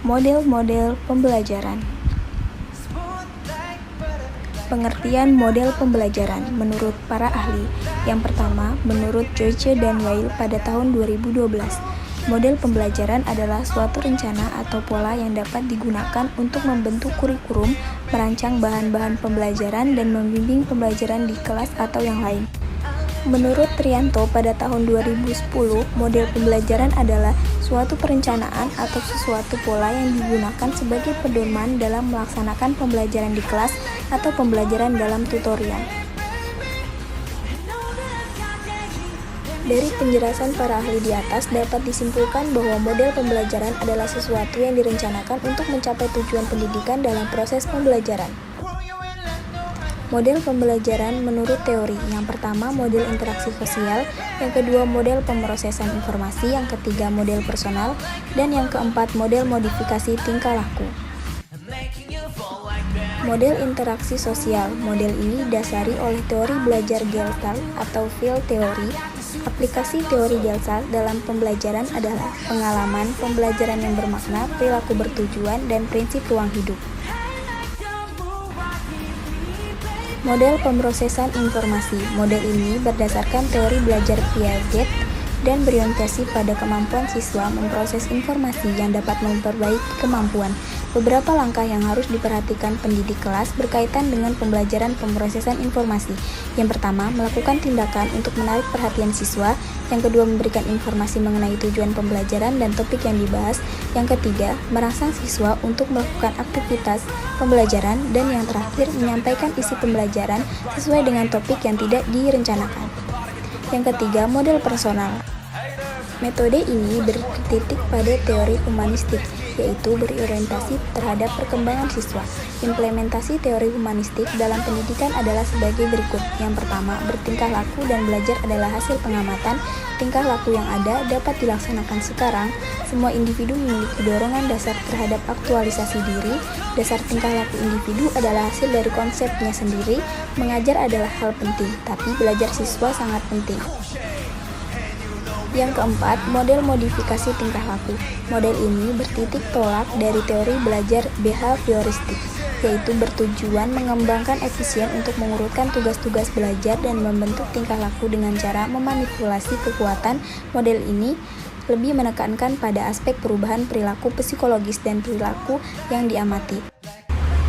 Model-model pembelajaran. Pengertian model pembelajaran menurut para ahli. Yang pertama, menurut Joyce dan Weil pada tahun 2012, model pembelajaran adalah suatu rencana atau pola yang dapat digunakan untuk membentuk kurikulum, merancang bahan-bahan pembelajaran, dan membimbing pembelajaran di kelas atau yang lain. Menurut Trianto pada tahun 2010, model pembelajaran adalah suatu perencanaan atau sesuatu pola yang digunakan sebagai pedoman dalam melaksanakan pembelajaran di kelas atau pembelajaran dalam tutorial. Dari penjelasan para ahli di atas dapat disimpulkan bahwa model pembelajaran adalah sesuatu yang direncanakan untuk mencapai tujuan pendidikan dalam proses pembelajaran. Model pembelajaran menurut teori. Yang pertama, model interaksi sosial. Yang kedua, model pemrosesan informasi. Yang ketiga, model personal. Dan yang keempat, model modifikasi tingkah laku. Model interaksi sosial. Model ini didasari oleh teori belajar Gestalt atau field theory. Aplikasi teori Gestalt dalam pembelajaran adalah pengalaman, pembelajaran yang bermakna, perilaku bertujuan, dan prinsip ruang hidup. Model pemrosesan informasi. Model ini berdasarkan teori belajar Piaget dan berorientasi pada kemampuan siswa memproses informasi yang dapat memperbaiki kemampuan. Beberapa langkah yang harus diperhatikan pendidik kelas berkaitan dengan pembelajaran pemrosesan informasi. Yang pertama, melakukan tindakan untuk menarik perhatian siswa. Yang kedua, memberikan informasi mengenai tujuan pembelajaran dan topik yang dibahas. Yang ketiga, merangsang siswa untuk melakukan aktivitas pembelajaran. Dan yang terakhir, menyampaikan isi pembelajaran sesuai dengan topik yang tidak direncanakan. Yang ketiga, model personal. Metode ini bertitik pada teori humanistik, yaitu berorientasi terhadap perkembangan siswa. Implementasi teori humanistik dalam pendidikan adalah sebagai berikut. Yang pertama, bertingkah laku dan belajar adalah hasil pengamatan. Tingkah laku yang ada dapat dilaksanakan sekarang. Semua individu memiliki dorongan dasar terhadap aktualisasi diri. Dasar tingkah laku individu adalah hasil dari konsepnya sendiri. Mengajar adalah hal penting, tapi belajar siswa sangat penting. Yang keempat, model modifikasi tingkah laku. Model ini bertitik tolak dari teori belajar behavioristik, yaitu bertujuan mengembangkan efisien untuk mengurutkan tugas-tugas belajar dan membentuk tingkah laku dengan cara memanipulasi kekuatan. Model ini lebih menekankan pada aspek perubahan perilaku psikologis dan perilaku yang diamati.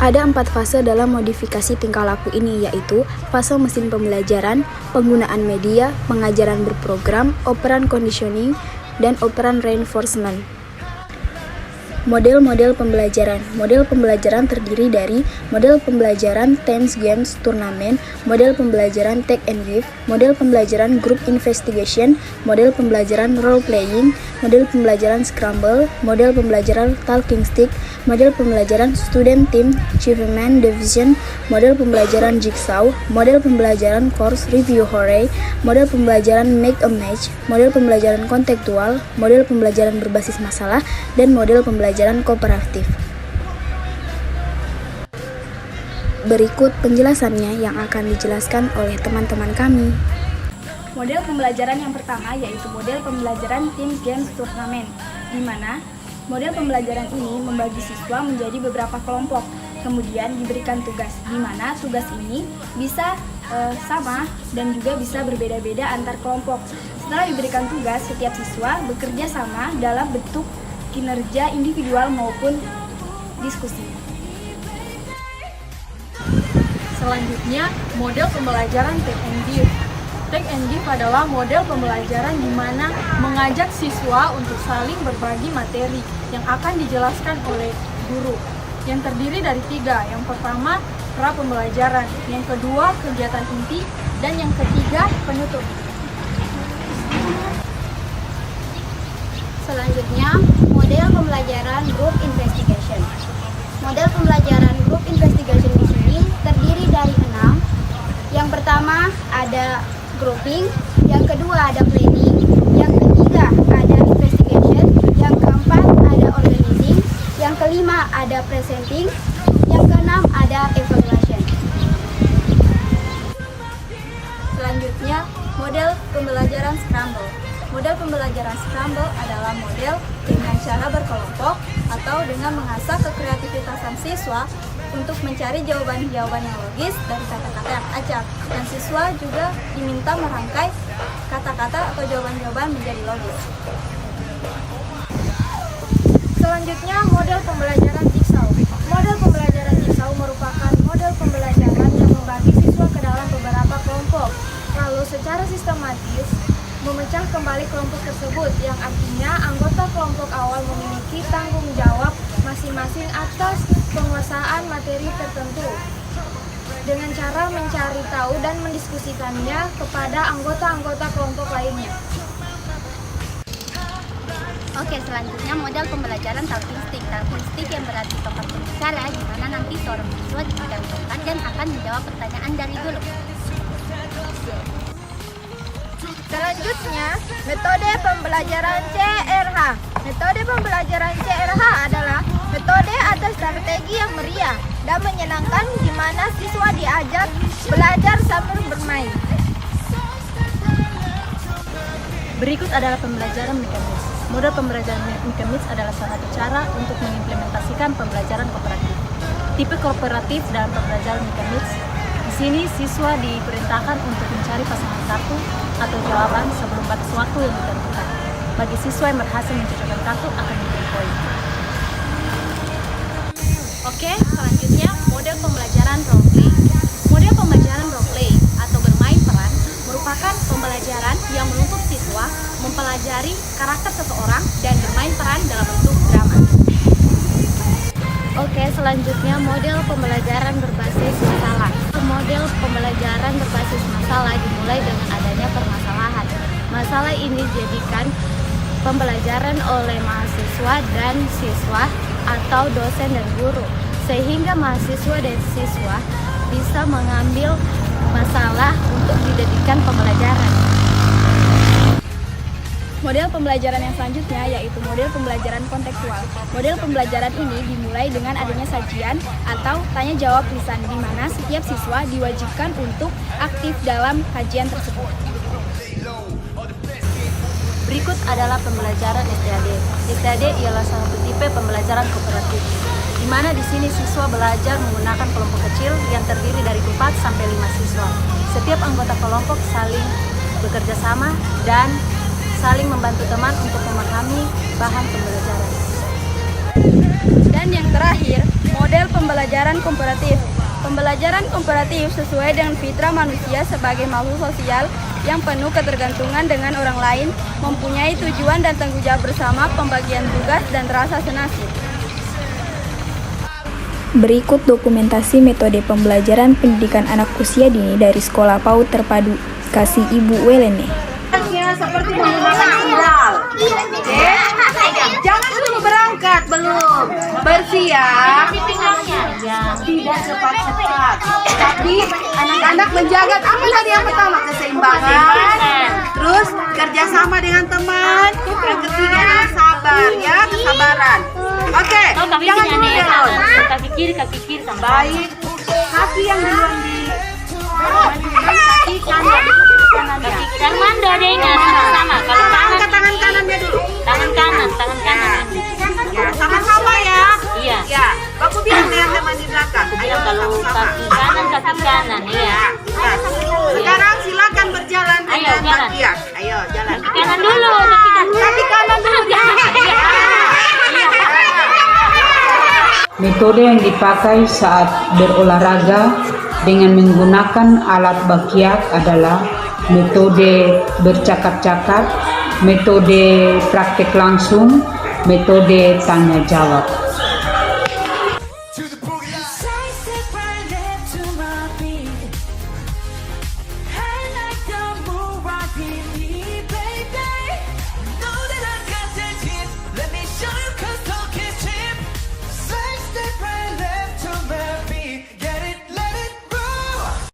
Ada 4 fase dalam modifikasi tingkah laku ini, yaitu fase mesin pembelajaran, penggunaan media, pengajaran berprogram, operan conditioning, dan operan reinforcement. Model-model pembelajaran. Model pembelajaran terdiri dari model pembelajaran Tense Games Turnamen, model pembelajaran Take and Give, model pembelajaran Group Investigation, model pembelajaran Role Playing, model pembelajaran Scramble, model pembelajaran Talking Stick, model pembelajaran Student Team, Achievement Division, model pembelajaran Jigsaw, model pembelajaran Course Review Hooray, model pembelajaran Make a Match, model pembelajaran kontekstual, model pembelajaran berbasis masalah, dan model pembelajaran kooperatif. Berikut penjelasannya yang akan dijelaskan oleh teman-teman kami. Model pembelajaran yang pertama yaitu model pembelajaran Team Games Turnamen, di mana model pembelajaran ini membagi siswa menjadi beberapa kelompok, kemudian diberikan tugas, di mana tugas ini bisa sama dan juga bisa berbeda-beda antar kelompok. Setelah diberikan tugas, setiap siswa bekerja sama dalam bentuk kinerja individual maupun diskusi. Selanjutnya, model pembelajaran Take and Give. Take and Give adalah model pembelajaran di mana mengajak siswa untuk saling berbagi materi yang akan dijelaskan oleh guru, yang terdiri dari 3. Yang pertama, pra pembelajaran, yang kedua, kegiatan inti, dan yang ketiga, penutup. Selanjutnya, model pembelajaran Group Investigation. Model pembelajaran Group Investigation di sini terdiri dari 6. Yang pertama ada grouping, yang kedua ada planning, yang ketiga ada investigation, yang keempat ada organizing, yang kelima ada presenting, yang keenam ada evaluation. Selanjutnya, model pembelajaran Scramble. Model pembelajaran Scramble adalah model dengan cara berkelompok atau dengan mengasah kekreativitasan siswa untuk mencari jawaban-jawaban yang logis dari kata-kata yang acak. Dan siswa juga diminta merangkai kata-kata atau jawaban-jawaban menjadi logis. Selanjutnya, model pembelajaran jigsaw. Model pembelajaran jigsaw merupakan model pembelajaran yang membagi siswa ke dalam beberapa kelompok, lalu secara sistematis memecah kembali kelompok tersebut, yang artinya anggota kelompok awal memiliki tanggung jawab masing-masing atas penguasaan materi tertentu dengan cara mencari tahu dan mendiskusikannya kepada anggota-anggota kelompok lainnya. Oke, selanjutnya model pembelajaran talking stick. Talking stick yang berarti tempat berbicara, di mana nanti seorang siswa ditentukan dan akan menjawab pertanyaan dari dulu. Selanjutnya, metode pembelajaran CRH. Metode pembelajaran CRH adalah metode atau strategi yang meriah dan menyenangkan di mana siswa diajak belajar sambil bermain. Berikut adalah pembelajaran mekanis. Model pembelajaran mekanis adalah salah satu cara untuk mengimplementasikan pembelajaran kooperatif. Tipe kooperatif dalam pembelajaran mekanis, di sini siswa diperintahkan untuk mencari pasangan kartu atau jawaban sebelum batas waktu yang ditentukan. Bagi siswa yang berhasil mencocokkan kartu akan diberi poin. Oke, selanjutnya model pembelajaran role play. Model pembelajaran role play atau bermain peran merupakan pembelajaran yang menuntut siswa mempelajari karakter seseorang dan bermain peran dalam bentuk drama. Oke, selanjutnya model pembelajaran berbasis masalah. Model pembelajaran berbasis masalah dimulai dengan adanya permasalahan. Masalah ini dijadikan pembelajaran oleh mahasiswa dan siswa atau dosen dan guru, sehingga mahasiswa dan siswa bisa mengambil masalah untuk dijadikan pembelajaran. Model pembelajaran yang selanjutnya yaitu model pembelajaran kontekstual. Model pembelajaran ini dimulai dengan adanya sajian atau tanya jawab lisan, di mana setiap siswa diwajibkan untuk aktif dalam kajian tersebut. Berikut adalah pembelajaran STAD. STAD ialah salah satu tipe pembelajaran kooperatif, di mana di sini siswa belajar menggunakan kelompok kecil yang terdiri dari 4 sampai 5 siswa. Setiap anggota kelompok saling bekerja sama dan saling membantu teman untuk memahami bahan pembelajaran. Dan yang terakhir, model pembelajaran komparatif. Pembelajaran komparatif sesuai dengan fitrah manusia sebagai makhluk sosial yang penuh ketergantungan dengan orang lain, mempunyai tujuan dan tanggung jawab bersama, pembagian tugas, dan rasa senasib. Berikut dokumentasi metode pembelajaran pendidikan anak usia dini dari Sekolah PAUD Terpadu Kasih Ibu Welene. Seperti menggunakan sendal. Oke? Jangan dulu berangkat, belum. Bersiap. Tidak cepat-cepat. Tapi anak-anak menjaga apa tadi yang pertama? Keseimbangan. Terus kerjasama dengan teman. Yang ketiga adalah sabar, ya, kesabaran. Oke. Jangan dulu down. Kaki kiri sama. Baik. Kaki yang duluan di kaki kanan. Kaki kanan dadanya sama-sama. Kalau kanan Tangan kanannya dulu. tangan kanan. Ya, sama-sama ya. Iya. Ya, aku bilang dengan teman di belakang. Aku bilang kalau kaki kanan, iya. Nah, sekarang silakan berjalan Ayo, dengan jalan. bakiak. Ayo, jalan. Kanan dulu, Kaki kanan dulu. Metode yang dipakai saat berolahraga dengan menggunakan alat bakiak adalah metode bercakap-cakap, metode praktek langsung, metode tanya jawab.